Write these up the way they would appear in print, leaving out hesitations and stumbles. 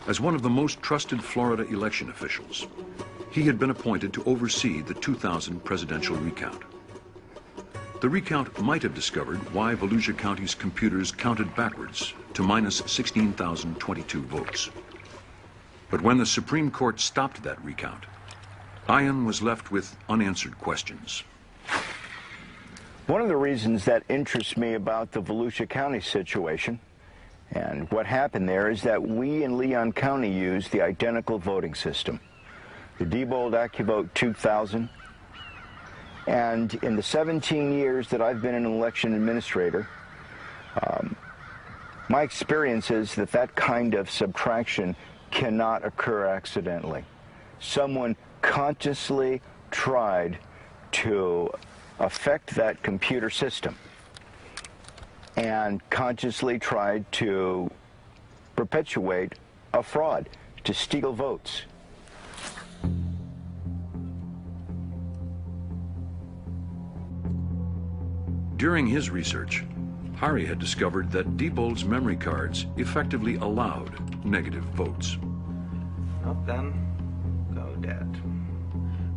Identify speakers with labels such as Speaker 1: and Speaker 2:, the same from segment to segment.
Speaker 1: As one of the most trusted Florida election officials, he had been appointed to oversee the 2000 presidential recount. The recount might have discovered why Volusia County's computers counted backwards to minus 16,022 votes. But when the Supreme Court stopped that recount, Ian was left with unanswered questions.
Speaker 2: One of the reasons that interests me about the Volusia County situation and what happened there is that we in Leon County used the identical voting system, the Diebold AccuVote 2000. And in the 17 years that I've been an election administrator, my experience is that that kind of subtraction cannot occur accidentally. Someone consciously tried to affect that computer system and consciously tried to perpetuate a fraud, to steal votes.
Speaker 1: During his research, Hari had discovered that Diebold's memory cards effectively allowed negative votes.
Speaker 3: Well, then, go dead.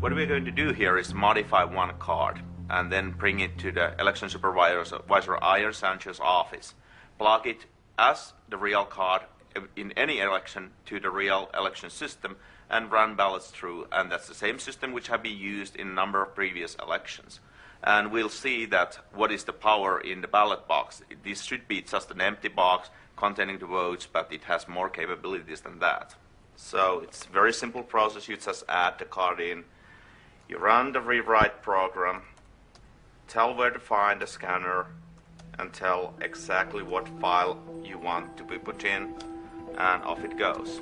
Speaker 3: What we're going to do here is modify one card and then bring it to the election supervisor Ian Sanchez's office. Plug it as the real card in any election to the real election system and run ballots through. And that's the same system which have been used in a number of previous elections. And we'll see that what is the power in the ballot box. This should be just an empty box containing the votes, but it has more capabilities than that. So it's a very simple process. You just add the card in, you run the rewrite program, tell where to find the scanner, and tell exactly what file you want to be put in, and off it goes.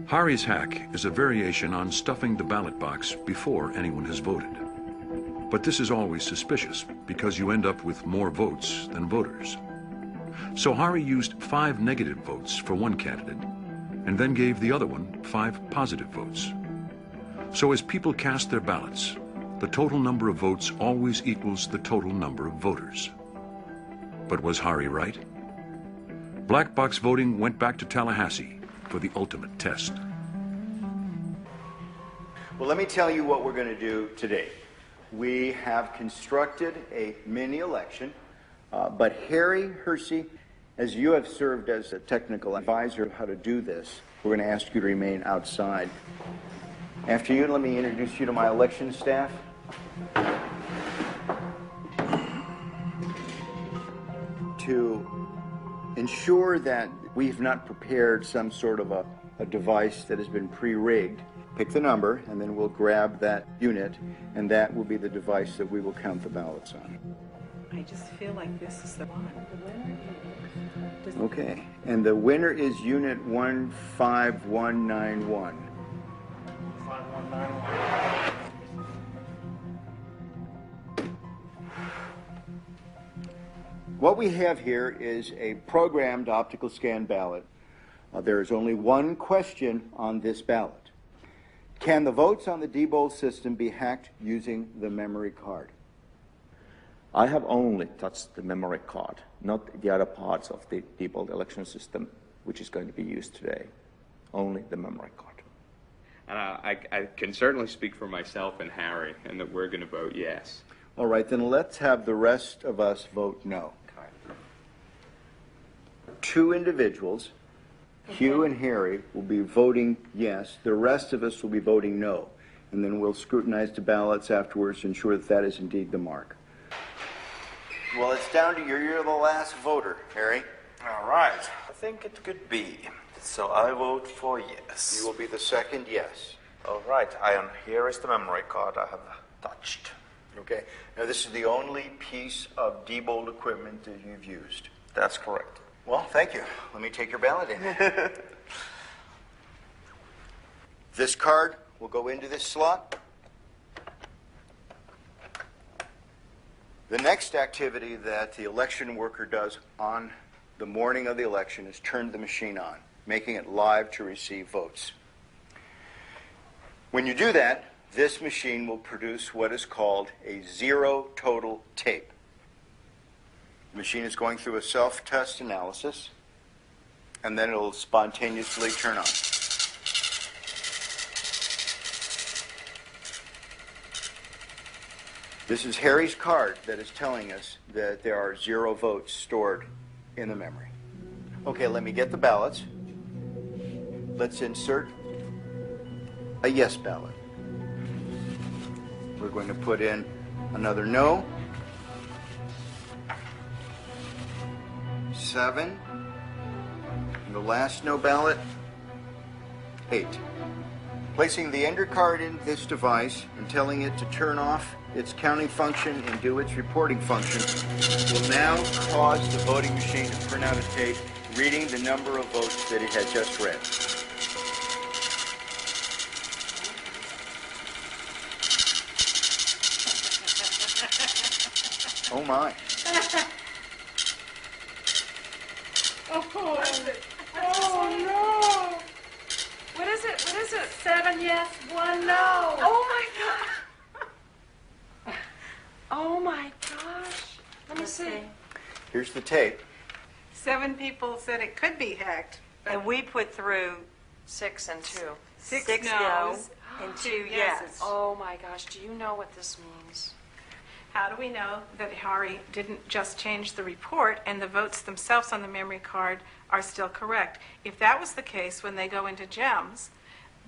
Speaker 1: Hari's hack is a variation on stuffing the ballot box before anyone has voted. But this is always suspicious because you end up with more votes than voters. So Hari used 5 negative votes for one candidate and then gave the other one 5 positive votes. So as people cast their ballots, the total number of votes always equals the total number of voters. But was Hari right? Black box voting went back to Tallahassee for the ultimate test.
Speaker 2: Well, let me tell you what we're going to do today. We have constructed a mini election, but Harry Hersey, as you have served as a technical advisor of how to do this, we're going to ask you to remain outside. After you, let me introduce you to my election staff. To ensure that we've not prepared some sort of a device that has been pre-rigged, pick the number, and then we'll grab that unit, and that will be the device that we will count the ballots on.
Speaker 4: I just feel like this is the one.
Speaker 2: Okay, and the winner is unit 15191.
Speaker 5: 5191.
Speaker 2: What we have here is a programmed optical scan ballot. There is only one question on this ballot. Can the votes on the Diebold system be hacked using the memory card?
Speaker 3: I have only touched the memory card, not the other parts of the Diebold election system, which is going to be used today. Only the memory card.
Speaker 6: And I can certainly speak for myself and Harry, and that we're going to vote yes.
Speaker 2: All right, then let's have the rest of us vote no. 2 individuals, Hugh and Harry, will be voting yes. The rest of us will be voting no. And then we'll scrutinize the ballots afterwards to ensure that that is indeed the mark. Well, it's down to you. You're the last voter, Harry.
Speaker 3: All right. I think it could be. So I vote for yes.
Speaker 2: You will be the second yes.
Speaker 3: All right, Ian, here is the memory card I have touched.
Speaker 2: Okay. Now, this is the only piece of Diebold equipment that you've used.
Speaker 3: That's correct.
Speaker 2: Well, thank you. Let me take your ballot in. This card will go into this slot. The next activity that the election worker does on the morning of the election is turn the machine on, making it live to receive votes. When you do that, this machine will produce what is called a zero total tape. The machine is going through a self-test analysis, and then it'll spontaneously turn on. This is Harry's card that is telling us that there are 0 votes stored in the memory. Okay, let me get the ballots. Let's insert a yes ballot. We're going to put in another no. 7. And the last no ballot, 8. Placing the ender card in this device and telling it to turn off its counting function and do its reporting function will now cause the voting machine to print out a tape reading the number of votes that it had just read. Oh my.
Speaker 4: Oh no! What is it? What is it? 7 yes, 1 no. Oh my god! Oh my gosh! Let me see.
Speaker 2: Here's the tape.
Speaker 4: 7 people said it could be hacked.
Speaker 5: And we put through 6 and 2.
Speaker 4: 6
Speaker 5: no
Speaker 4: no's
Speaker 5: and 2
Speaker 4: 2
Speaker 5: yes.
Speaker 4: yeses.
Speaker 5: Oh my gosh, do you know what this means?
Speaker 4: How do we know that Harry didn't just change the report and the votes themselves on the memory card are still correct? If that was the case, when they go into GEMS,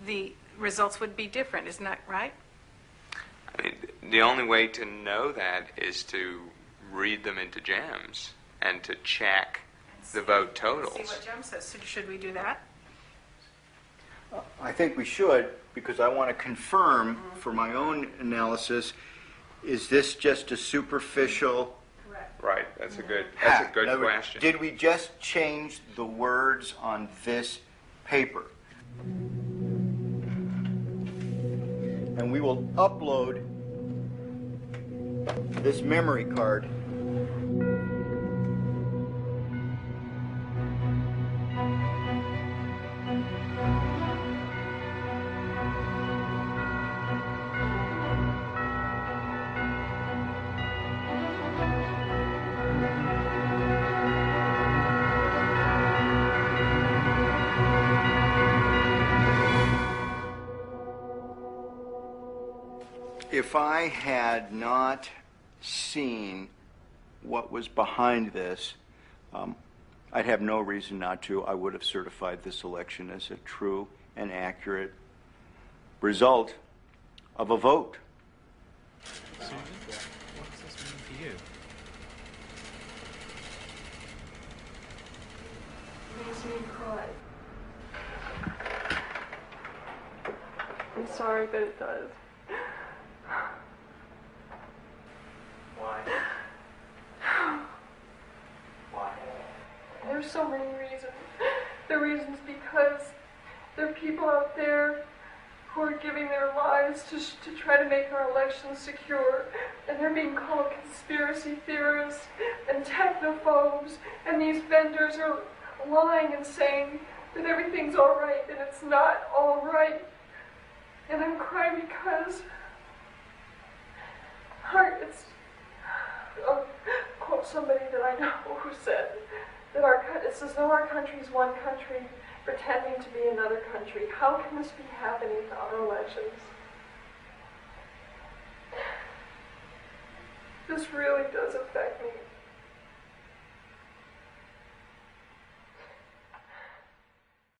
Speaker 4: the results would be different, isn't that right?
Speaker 6: I mean, the only way to know that is to read them into GEMS and to check the vote totals.
Speaker 4: See what GEMS says. So should we do that?
Speaker 2: I think we should, because I want to confirm for my own analysis, is this just a superficial
Speaker 4: Correct.
Speaker 6: Right, that's a good
Speaker 2: hack? In other words,
Speaker 6: question.
Speaker 2: did we just change the words on this paper? And we will upload this memory card if I had not seen what was behind this, I'd have no reason not to. I would have certified this election as a true and accurate result of a vote.
Speaker 7: Susan, what does this mean for you?
Speaker 8: Makes me cry. I'm sorry, but it does.
Speaker 3: Why? Why?
Speaker 8: There's so many reasons. The reasons because there are people out there who are giving their lives to try to make our elections secure, and they're being called conspiracy theorists and technophobes, and these vendors are lying and saying that everything's all right, and it's not all right. And I'm crying because I'll quote somebody that I know who said that it's as though our country is one country pretending to be another country. How can this be happening to our elections? This really does affect me.